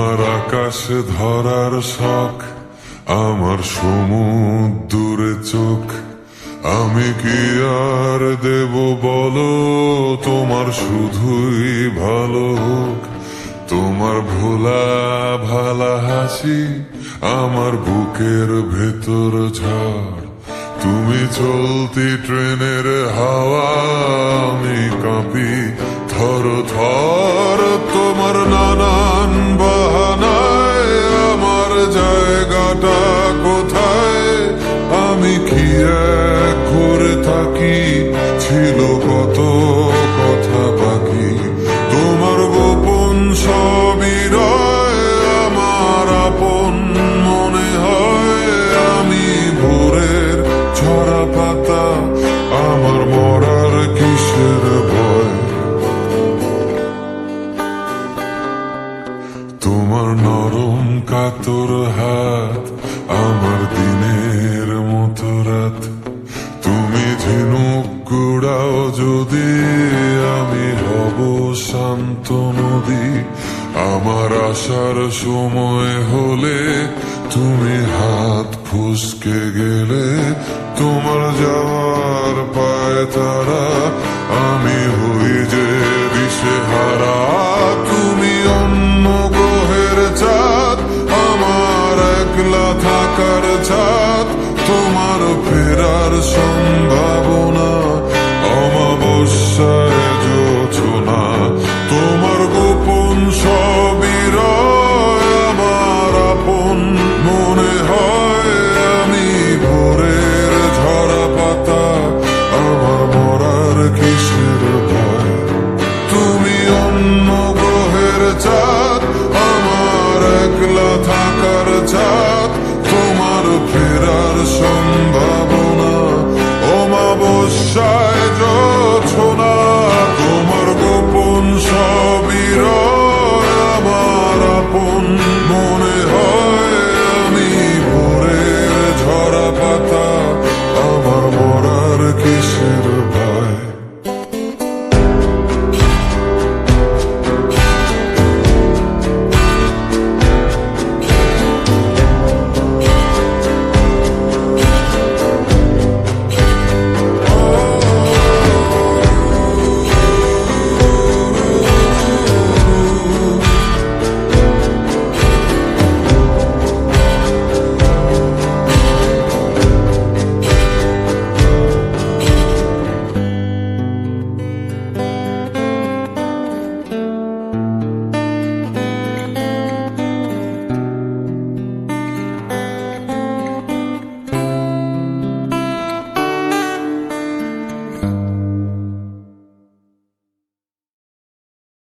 তোমার আকাশে ধরার শখ, আমার সমুদ্রে চোখ। আমি কি আর দেব বলো, তোমার শুধুই ভালো হোক। তোমার ভোলা ভালা হাসি আমার বুকের ভেতর ঝড়। তুমি চলতি ট্রেনের হাওয়া, আমি কাঁপি থর থর। তোমার নানান বাহানায় আমার জায়গাটা কোথায়? আমি কি এক ঘুরে থাকি, ছিল কত কথা বাকি। তোমার গোপন সবই রয় আমার আপন মনে হয়। আমি ভোরের ঝরা পাতা, আমার মরার কিসের ভয়? তোমার নরম কাতর হাত আমার দিনের মতো রাত। তুমি ঝিনুক গুড়াও যদি, আমি হব শান্ত নদী। আমার আসার সময় হলে তুমি হাত ফুসকে গেলে। তোমার যাওয়ার পায় তারা, আমি হই যে দিশেহারা। তুমি অন্য গ্রহের চাঁদ, আমার একলা থাকার ছাদ। তোমার ফেরার সম্ভাবনা অমাবস্যায় জোছনা। তোমার গোপন সবই রয় আমার আপন মনে হয়। আমি ভোরের ঝরা পাতা, আমার মরার কিসের ভয়? তুমি অন্য গ্রহের চাঁদ, আমার একলা থাকার ছাদ। তোমার ফেরার